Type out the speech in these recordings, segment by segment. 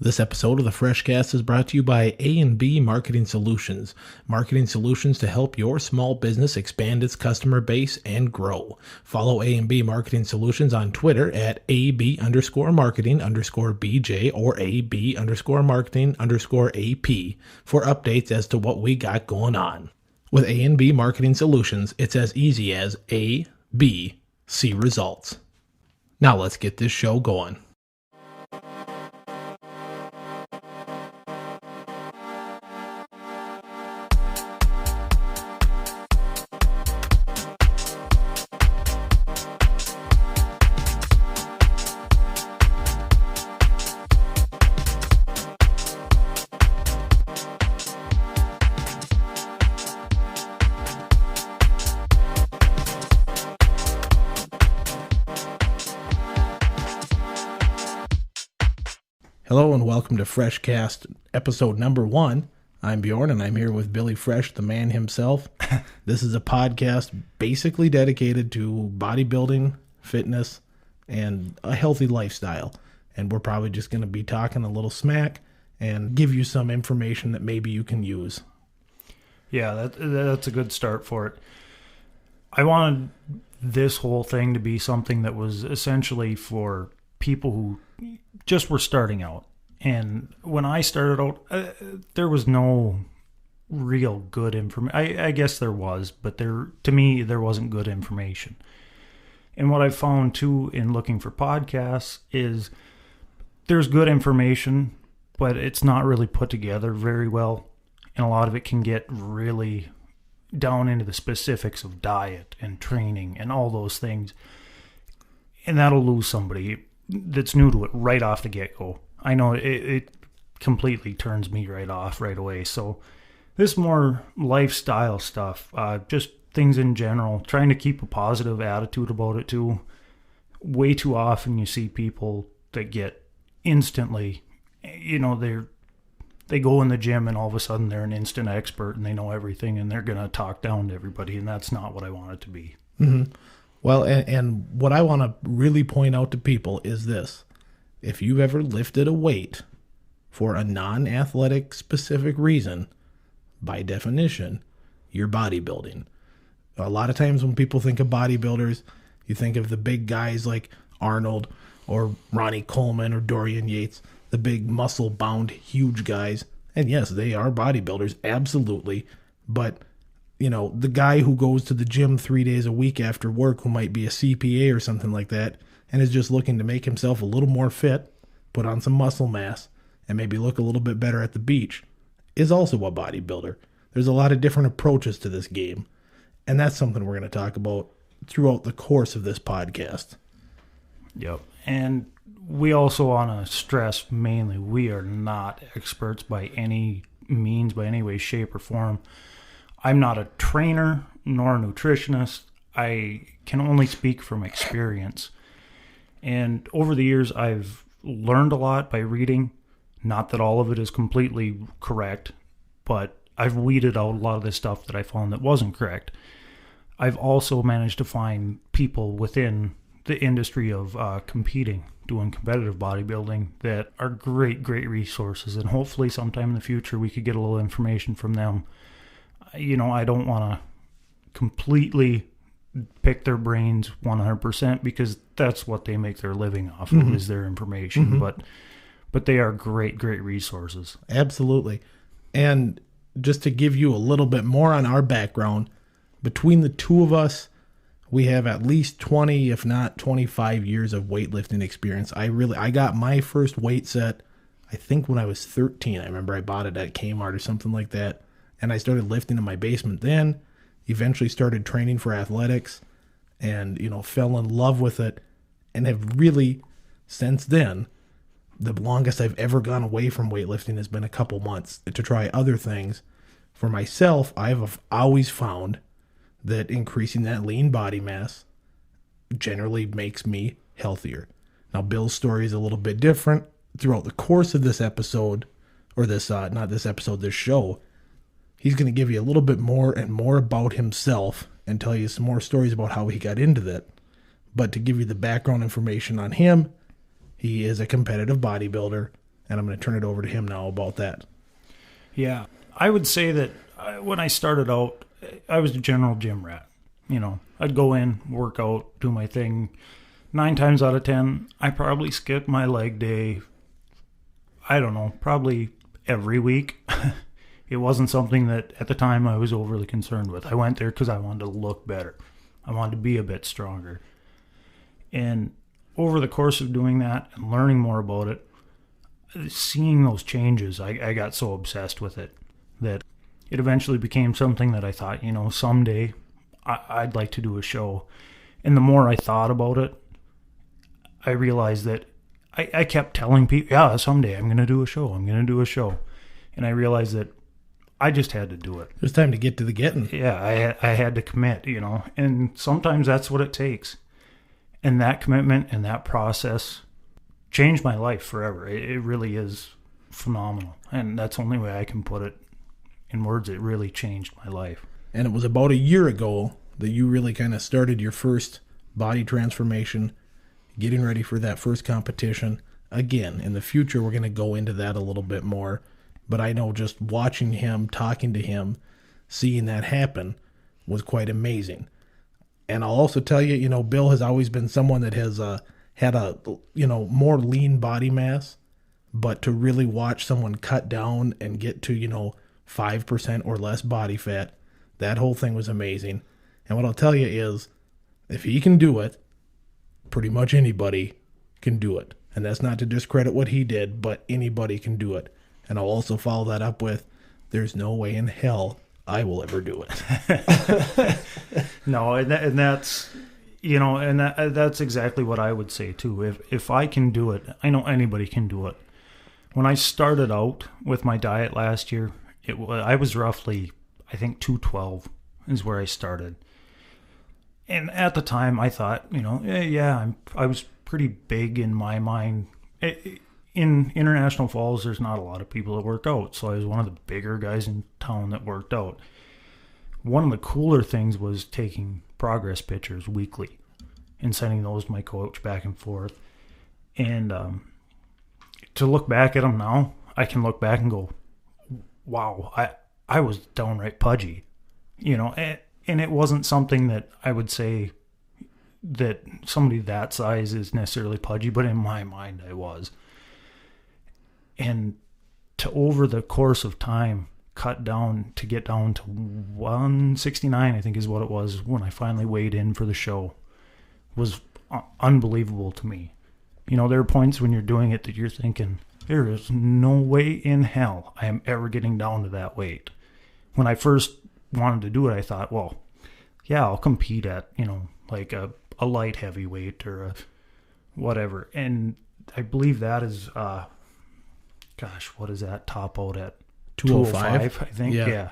This episode of the Freshcast is brought to you by A&B Marketing Solutions. Marketing solutions to help your small business expand its customer base and grow. Follow A&B Marketing Solutions on Twitter at AB_marketing_BJ or AB_marketing_AP for updates as to what we got going on. With A&B Marketing Solutions, it's as easy as A, B, C results. Now let's get this show going. Hello and welcome to Freshcast episode number 1. I'm Bjorn and I'm here with Billy Fresh, the man himself. This is a podcast basically dedicated to bodybuilding, fitness, and a healthy lifestyle. And we're probably just going to be talking a little smack and give you some information that maybe you can use. Yeah, that's a good start for it. I wanted this whole thing to be something that was essentially for people who just were starting out. And when I started out, there was no real good information. I guess there was, but to me, there wasn't good information. And what I found too in looking for podcasts is there's good information, but it's not really put together very well. And a lot of it can get really down into the specifics of diet and training and all those things. And that'll lose somebody that's new to it right off the get-go. I know it completely turns me right off right away. So this more lifestyle stuff, just things in general, trying to keep a positive attitude about it too. Way too often you see people that get instantly, they go in the gym and all of a sudden they're an instant expert and they know everything and they're going to talk down to everybody, and that's not what I want it to be. Mm-hmm. Well, and what I want to really point out to people is this. If you've ever lifted a weight for a non-athletic specific reason, by definition, you're bodybuilding. A lot of times when people think of bodybuilders, you think of the big guys like Arnold or Ronnie Coleman or Dorian Yates, the big muscle-bound, huge guys. And yes, they are bodybuilders, absolutely. But the guy who goes to the gym 3 days a week after work, who might be a CPA or something like that, and is just looking to make himself a little more fit, put on some muscle mass, and maybe look a little bit better at the beach, is also a bodybuilder. There's a lot of different approaches to this game, and that's something we're going to talk about throughout the course of this podcast. Yep. And we also want to stress mainly, we are not experts by any means, by any way, shape, or form. I'm not a trainer nor a nutritionist. I can only speak from experience. And over the years, I've learned a lot by reading. Not that all of it is completely correct, but I've weeded out a lot of the stuff that I found that wasn't correct. I've also managed to find people within the industry of competing, doing competitive bodybuilding, that are great resources. And hopefully sometime in the future, we could get a little information from them. I don't want to completely pick their brains 100% because that's what they make their living off of, is their information. Mm-hmm. But they are great resources. Absolutely. And just to give you a little bit more on our background, between the two of us, we have at least 20, if not 25 years of weightlifting experience. I got my first weight set, I think when I was 13. I remember I bought it at Kmart or something like that. And I started lifting in my basement then, eventually started training for athletics and, fell in love with it and have really, since then, the longest I've ever gone away from weightlifting has been a couple months to try other things. For myself, I've always found that increasing that lean body mass generally makes me healthier. Now, Bill's story is a little bit different. Throughout the course of this episode, or this show, he's going to give you a little bit more and more about himself and tell you some more stories about how he got into that. But to give you the background information on him, he is a competitive bodybuilder And I'm going to turn it over to him now about that. Yeah. I would say that when I started out, I was a general gym rat. You know, I'd go in, work out, do my thing. 9 times out of 10, I probably skipped my leg day, I don't know, probably every week. It wasn't something that at the time I was overly concerned with. I went there because I wanted to look better. I wanted to be a bit stronger. And over the course of doing that and learning more about it, seeing those changes, I got so obsessed with it that it eventually became something that I thought, you know, someday I'd like to do a show. And the more I thought about it, I realized that I kept telling people, yeah, someday I'm going to do a show. I'm going to do a show. And I realized that I just had to do it. It was time to get to the getting. Yeah, I had to commit, you know. And sometimes that's what it takes. And that commitment and that process changed my life forever. It really is phenomenal. And that's the only way I can put it in words. It really changed my life. And it was about a year ago that you really kind of started your first body transformation, getting ready for that first competition. Again, in the future, we're going to go into that a little bit more. But I know just watching him, talking to him, seeing that happen was quite amazing. And I'll also tell you, you know, Bill has always been someone that has had a, you know, more lean body mass. But to really watch someone cut down and get to, you know, 5% or less body fat, that whole thing was amazing. And what I'll tell you is, if he can do it, pretty much anybody can do it. And that's not to discredit what he did, but anybody can do it. And I'll also follow that up with, there's no way in hell I will ever do it. No, and that's, you know, and that's exactly what I would say too. If I can do it, I know anybody can do it. When I started out with my diet last year, I was roughly, I think 212 is where I started. And at the time I thought, you know, I was pretty big in my mind. In International Falls, there's not a lot of people that work out, so I was one of the bigger guys in town that worked out. One of the cooler things was taking progress pictures weekly and sending those to my coach back and forth. And to look back at them now, I can look back and go, wow, I was downright pudgy, you know, and it wasn't something that I would say that somebody that size is necessarily pudgy, but in my mind I was. And to, over the course of time, cut down to get down to 169, I think is what it was when I finally weighed in for the show, was unbelievable to me. You know, there are points when you're doing it that you're thinking, there is no way in hell I am ever getting down to that weight. When I first wanted to do it, I thought, well, yeah, I'll compete at, you know, like a light heavyweight or a whatever. And I believe that is... what is that top out at? 205, I think. Yeah.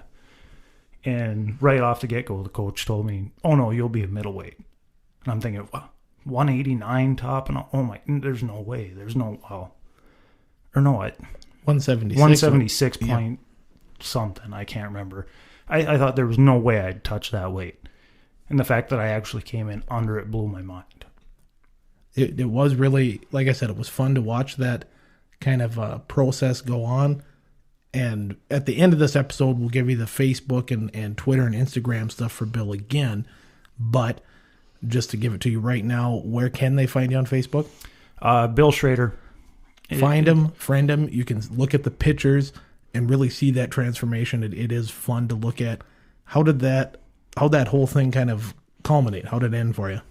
And right off the get-go, the coach told me, oh, no, you'll be a middleweight. And I'm thinking, 189 top? And oh, my, there's no way. There's no, well, or no, 176. 176 point something. I can't remember. I thought there was no way I'd touch that weight. And the fact that I actually came in under it blew my mind. It was really, like I said, it was fun to watch that kind of process go on. And at the end of this episode, we'll give you the Facebook and Twitter and Instagram stuff for Bill again. But just to give it to you right now, where can they find you on Facebook? Bill Schrader. Find him, friend him. You can look at the pictures and really see that transformation. It is fun to look at. How'd that whole thing kind of culminate? How did it end for you?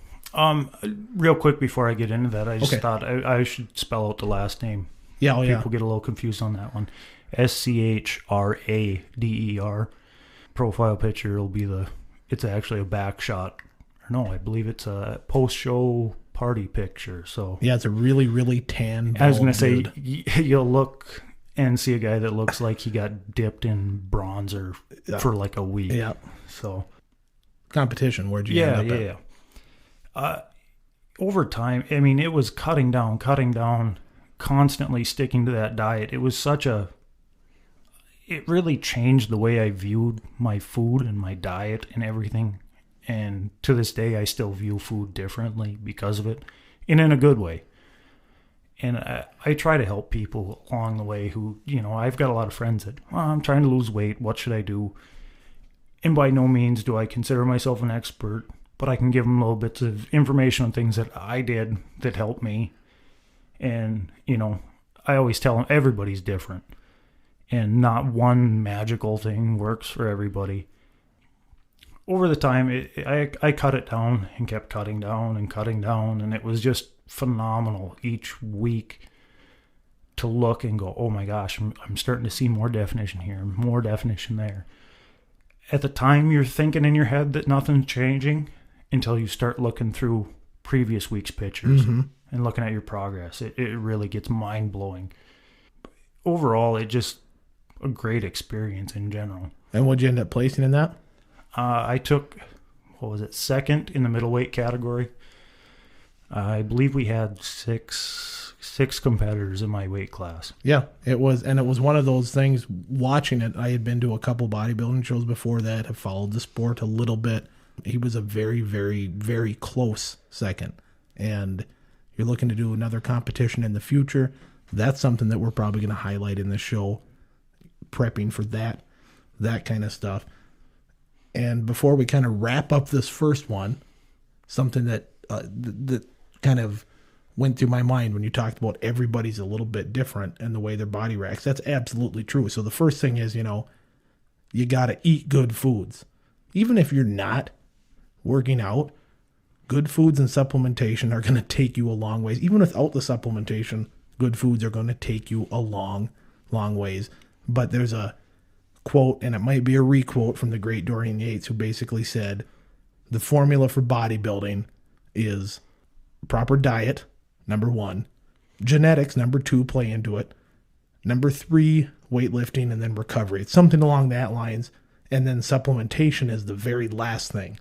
Real quick before I get into that, I just thought I should spell out the last name. Yeah, People get a little confused on that one. Schrader. Profile picture will be it's actually a back shot. Or no, I believe it's a post-show party picture. So yeah, it's a really, really tan. I was going to say, you'll look and see a guy that looks like he got dipped in bronzer for like a week. Yeah. So competition, where'd you end up at? Over time, I mean, it was cutting down, constantly sticking to that diet. It was it really changed the way I viewed my food and my diet and everything. And to this day, I still view food differently because of it, and in a good way. And I try to help people along the way who, I've got a lot of friends that, I'm trying to lose weight. What should I do? And by no means do I consider myself an expert, but I can give them little bits of information on things that I did that helped me. And, I always tell them everybody's different. And not one magical thing works for everybody. Over the time, I cut it down and kept cutting down, and it was just phenomenal each week to look and go, oh my gosh, I'm starting to see more definition here, more definition there. At the time, you're thinking in your head that nothing's changing until you start looking through previous week's pictures and looking at your progress. It really gets mind-blowing. Overall, it just a great experience in general. And what'd you end up placing in that? I took, second in the middleweight category. I believe we had six competitors in my weight class. Yeah, it was one of those things. Watching it, I had been to a couple bodybuilding shows before that, have followed the sport a little bit. He was a very, very, very close second. And you're looking to do another competition in the future. That's something that we're probably going to highlight in the show, prepping for that kind of stuff. And before we kind of wrap up this first one, something that kind of went through my mind when you talked about everybody's a little bit different and the way their body reacts. That's absolutely true. So the first thing is, you got to eat good foods. Even if you're not working out, good foods and supplementation are going to take you a long ways. Even without the supplementation, good foods are going to take you a long, long ways. But there's a quote, and it might be a requote from the great Dorian Yates, who basically said, the formula for bodybuilding is proper diet, number 1, genetics, number 2, play into it, number 3, weightlifting, and then recovery. It's something along that lines, and then supplementation is the very last thing.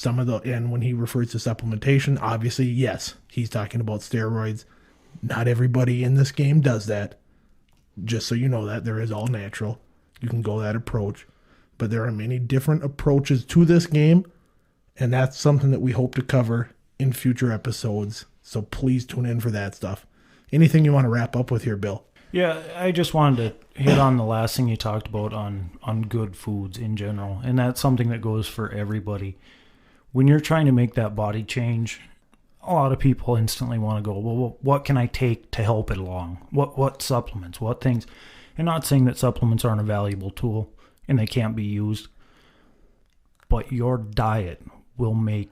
And when he refers to supplementation, obviously, yes, he's talking about steroids. Not everybody in this game does that. Just so you know that, there is all natural. You can go that approach. But there are many different approaches to this game, and that's something that we hope to cover in future episodes. So please tune in for that stuff. Anything you want to wrap up with here, Bill? Yeah, I just wanted to hit on the last thing you talked about on good foods in general, and that's something that goes for everybody. When you're trying to make that body change, a lot of people instantly want to go, well, what can I take to help it along? What supplements, what things? And not saying that supplements aren't a valuable tool and they can't be used, but your diet will make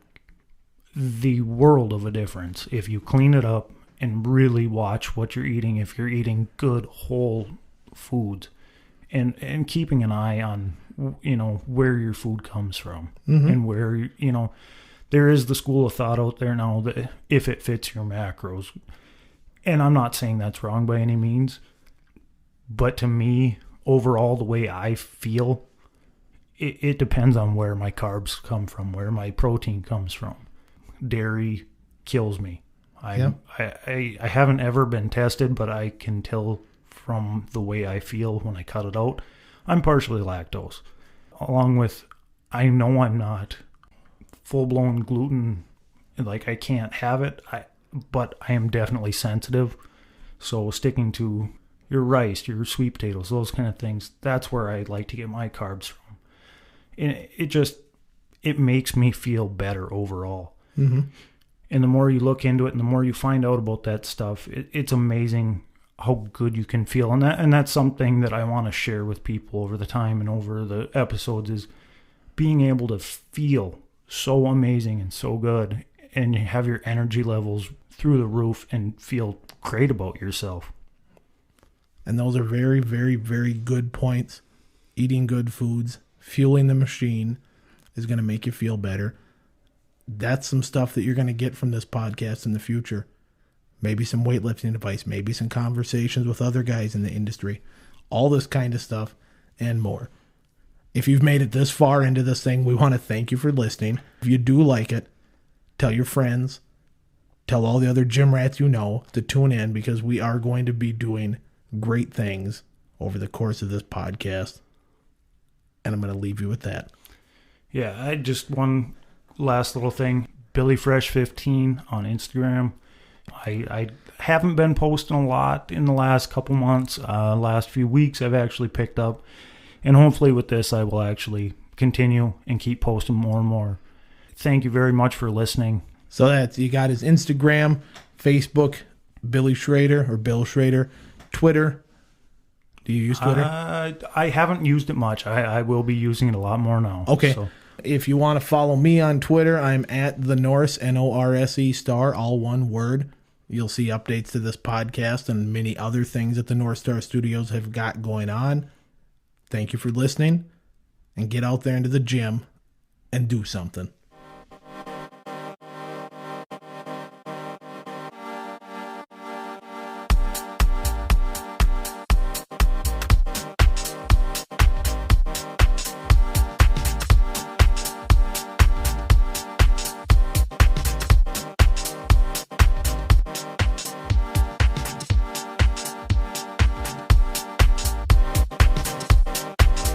the world of a difference if you clean it up and really watch what you're eating, if you're eating good whole foods and keeping an eye on where your food comes from and where there is the school of thought out there now that if it fits your macros, and I'm not saying that's wrong by any means, but to me overall the way I feel, it depends on where my carbs come from, where my protein comes from. Dairy kills me. I haven't ever been tested, but I can tell from the way I feel when I cut it out. I'm partially lactose. Along with, I know I'm not full-blown gluten, like I can't have it, but I am definitely sensitive. So sticking to your rice, your sweet potatoes, those kind of things, that's where I like to get my carbs from. And it makes me feel better overall. Mm-hmm. And the more you look into it and the more you find out about that stuff, it's amazing how good you can feel. And that's something that I want to share with people over the time and over the episodes, is being able to feel so amazing and so good and you have your energy levels through the roof and feel great about yourself. And those are very, very, very good points. Eating good foods, fueling the machine is going to make you feel better. That's some stuff that you're going to get from this podcast in the future. Maybe some weightlifting advice, maybe some conversations with other guys in the industry, all this kind of stuff and more. If you've made it this far into this thing, we want to thank you for listening. If you do like it, tell your friends, tell all the other gym rats you know to tune in, because we are going to be doing great things over the course of this podcast. And I'm going to leave you with that. Yeah, one last little thing. Billy Fresh 15 on Instagram. I haven't been posting a lot in the last couple months. Last few weeks I've actually picked up. And hopefully with this I will actually continue and keep posting more and more. Thank you very much for listening. So you got his Instagram, Facebook, Billy Schrader or Bill Schrader, Twitter. Do you use Twitter? I haven't used it much. I will be using it a lot more now. Okay. So. If you want to follow me on Twitter, I'm at the Norse, Norse star, all one word. You'll see updates to this podcast and many other things that the North Star Studios have got going on. Thank you for listening, and get out there into the gym and do something.